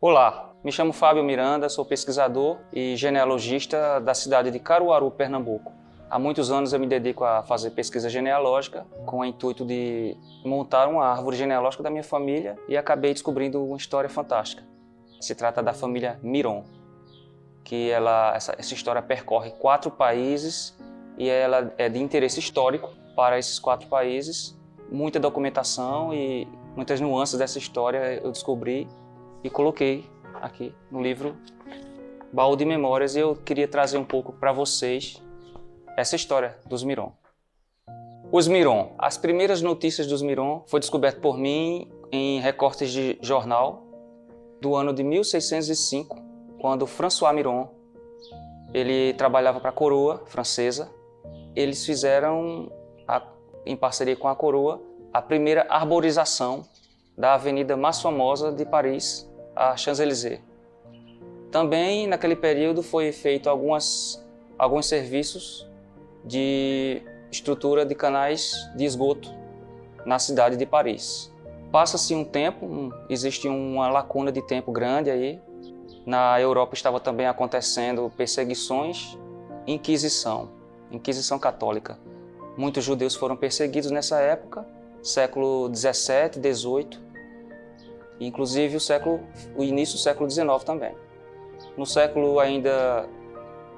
Olá, me chamo Fábio Miranda, sou pesquisador e genealogista da cidade de Caruaru, Pernambuco. Há muitos anos eu me dedico a fazer pesquisa genealógica com o intuito de montar uma árvore genealógica da minha família e acabei descobrindo uma história fantástica. Se trata da família Miron, que essa história percorre 4 países e ela é de interesse histórico para esses 4 países. Muita documentação e muitas nuances dessa história eu descobri e coloquei aqui no livro Baú de Memórias, e eu queria trazer um pouco para vocês essa história dos Miron. Os Miron. As primeiras notícias dos Miron foi descoberto por mim em recortes de jornal do ano de 1605, quando François Miron, ele trabalhava para a coroa francesa. Eles fizeram, em parceria com a coroa, a primeira arborização da avenida mais famosa de Paris, a Champs-Élysées. Também naquele período foi feito alguns serviços de estrutura de canais de esgoto na cidade de Paris. Passa-se um tempo, existe uma lacuna de tempo grande aí. Na Europa estava também acontecendo perseguições, Inquisição católica. Muitos judeus foram perseguidos nessa época, século 17, 18, inclusive o início do século 19 também. No século ainda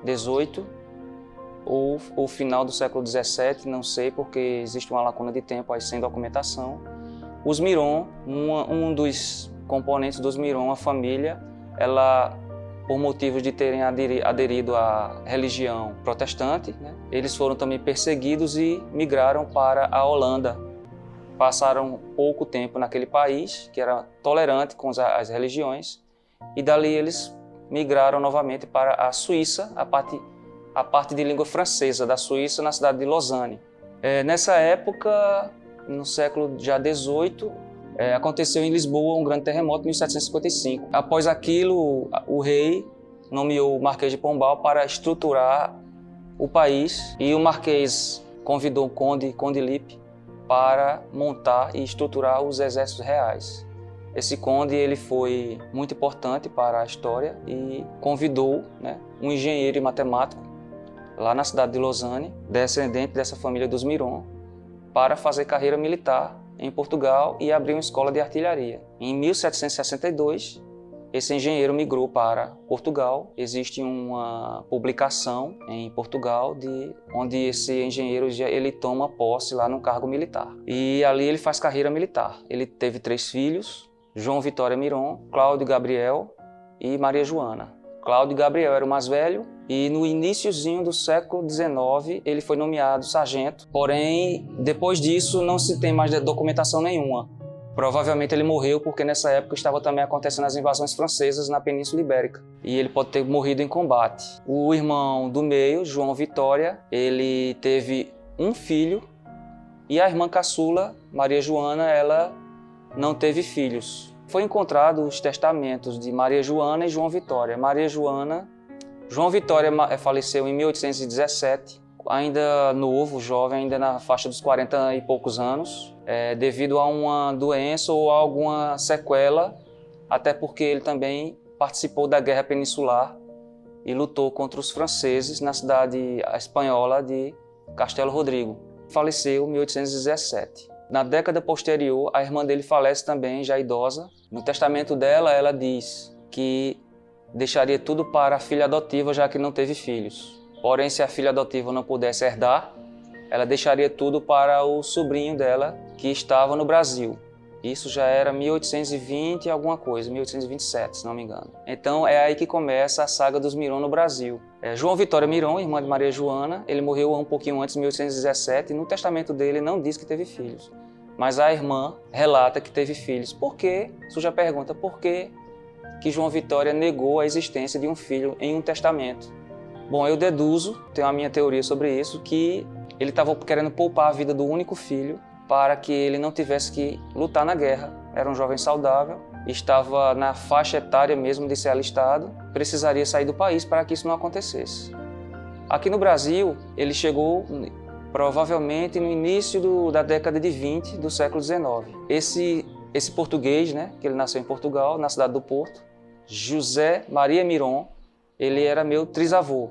18 ou o final do século 17, não sei, porque existe uma lacuna de tempo aí sem documentação. Os Miron, um dos componentes dos Miron, a família, ela, por motivos de terem aderido à religião protestante, né, eles foram também perseguidos e migraram para a Holanda. Passaram pouco tempo naquele país, que era tolerante com as religiões, e dali eles migraram novamente para a Suíça, a parte de língua francesa da Suíça, na cidade de Lausanne. Nessa época, no século já 18, aconteceu em Lisboa um grande terremoto em 1755. Após aquilo, o rei nomeou o Marquês de Pombal para estruturar o país, e o Marquês convidou o Conde Lippe para montar e estruturar os exércitos reais. Esse conde ele foi muito importante para a história e convidou, né, um engenheiro e matemático lá na cidade de Lausanne, descendente dessa família dos Miron, para fazer carreira militar em Portugal e abrir uma escola de artilharia. Em 1762, esse engenheiro migrou para Portugal. Existe uma publicação em Portugal onde esse engenheiro ele toma posse lá no cargo militar. E ali ele faz carreira militar. Ele teve 3 filhos, João Vitória Miron, Cláudio Gabriel e Maria Joana. Cláudio Gabriel era o mais velho e no iniciozinho do século XIX ele foi nomeado sargento. Porém, depois disso não se tem mais documentação nenhuma. Provavelmente ele morreu porque nessa época estava também acontecendo as invasões francesas na Península Ibérica. E ele pode ter morrido em combate. O irmão do meio, João Vitória, ele teve um filho. E a irmã caçula, Maria Joana, ela não teve filhos. Foi encontrado os testamentos de Maria Joana e João Vitória. João Vitória faleceu em 1817. Ainda novo, jovem, ainda na faixa dos 40 e poucos anos, devido a uma doença ou a alguma sequela, até porque ele também participou da Guerra Peninsular e lutou contra os franceses na cidade espanhola de Castelo Rodrigo. Faleceu em 1817. Na década posterior, a irmã dele falece também, já idosa. No testamento dela, ela diz que deixaria tudo para a filha adotiva, já que não teve filhos. Porém, se a filha adotiva não pudesse herdar, ela deixaria tudo para o sobrinho dela, que estava no Brasil. Isso já era 1820 e alguma coisa, 1827, se não me engano. Então, é aí que começa a saga dos Miron no Brasil. João Vitória Miron, irmã de Maria Joana, ele morreu um pouquinho antes, em 1817, e no testamento dele não diz que teve filhos. Mas a irmã relata que teve filhos. Por quê? Surge a pergunta, por que João Vitória negou a existência de um filho em um testamento? Bom, eu deduzo, tenho a minha teoria sobre isso, que ele estava querendo poupar a vida do único filho para que ele não tivesse que lutar na guerra. Era um jovem saudável, estava na faixa etária mesmo de ser alistado, precisaria sair do país para que isso não acontecesse. Aqui no Brasil, ele chegou provavelmente no início da década de 20 do século XIX. Esse português, né, que ele nasceu em Portugal, na cidade do Porto, José Maria Miron, ele era meu trisavô.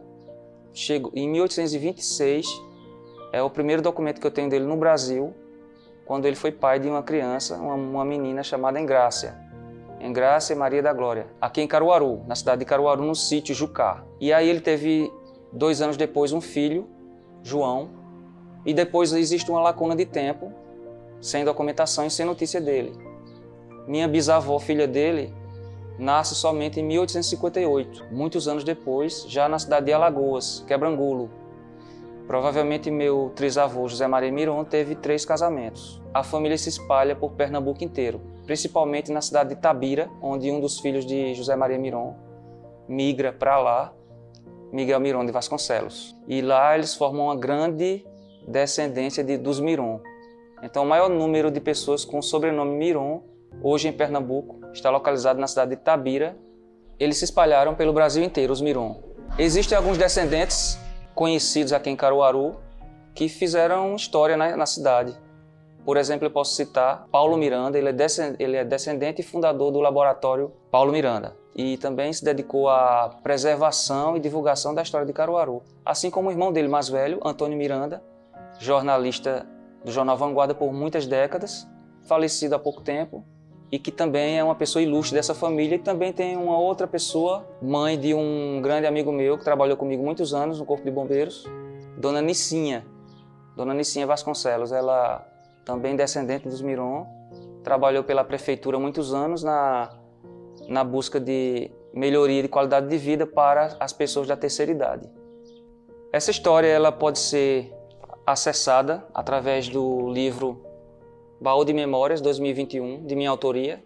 Chegou em 1826, é o primeiro documento que eu tenho dele no Brasil, quando ele foi pai de uma criança, uma menina chamada Engrácia Maria da Glória, aqui em Caruaru, na cidade de Caruaru, no sítio Jucá. E aí ele teve 2 anos depois um filho, João, e depois existe uma lacuna de tempo, sem documentação e sem notícia dele. Minha bisavó, filha dele, nasce somente em 1858, muitos anos depois, já na cidade de Alagoas, Quebrangulo. Provavelmente meu trisavô, José Maria Miron, teve 3 casamentos. A família se espalha por Pernambuco inteiro, principalmente na cidade de Itabira, onde um dos filhos de José Maria Miron migra para lá, Miguel Miron de Vasconcelos. E lá eles formam uma grande descendência dos Miron. Então o maior número de pessoas com o sobrenome Miron, hoje em Pernambuco, está localizado na cidade de Itabira. Eles se espalharam pelo Brasil inteiro, os Miron. Existem alguns descendentes conhecidos aqui em Caruaru que fizeram história na cidade. Por exemplo, eu posso citar Paulo Miranda, ele é descendente e fundador do laboratório Paulo Miranda. E também se dedicou à preservação e divulgação da história de Caruaru. Assim como o irmão dele mais velho, Antônio Miranda, jornalista do jornal Vanguarda por muitas décadas, falecido há pouco tempo, e que também é uma pessoa ilustre dessa família. E também tem uma outra pessoa, mãe de um grande amigo meu, que trabalhou comigo muitos anos no Corpo de Bombeiros, Dona Nicinha Vasconcelos. Ela também descendente dos Miron, trabalhou pela prefeitura muitos anos na busca de melhoria de qualidade de vida para as pessoas da terceira idade. Essa história ela pode ser acessada através do livro Baú de Memórias 2021, de minha autoria.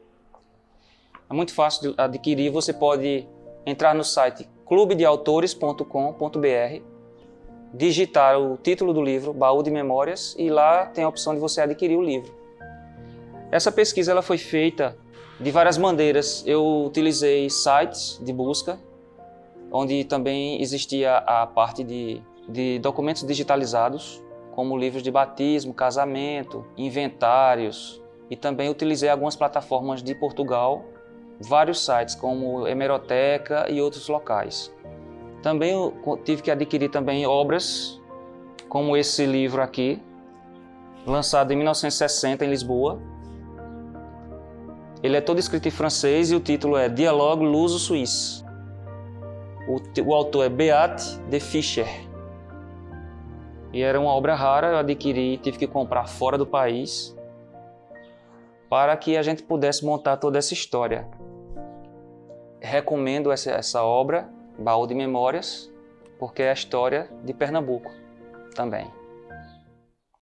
É muito fácil de adquirir, você pode entrar no site clubedeautores.com.br, digitar o título do livro, Baú de Memórias, e lá tem a opção de você adquirir o livro. Essa pesquisa ela foi feita de várias maneiras. Eu utilizei sites de busca, onde também existia a parte de documentos digitalizados, como livros de batismo, casamento, inventários, e também utilizei algumas plataformas de Portugal, vários sites como Hemeroteca e outros locais. Também eu tive que adquirir também obras como esse livro aqui, lançado em 1960 em Lisboa. Ele é todo escrito em francês e o título é Dialogue Luso-Suisse. O autor é Beat de Fischer. E era uma obra rara, eu adquiri, tive que comprar fora do país para que a gente pudesse montar toda essa história. Recomendo essa obra, Baú de Memórias, porque é a história de Pernambuco também.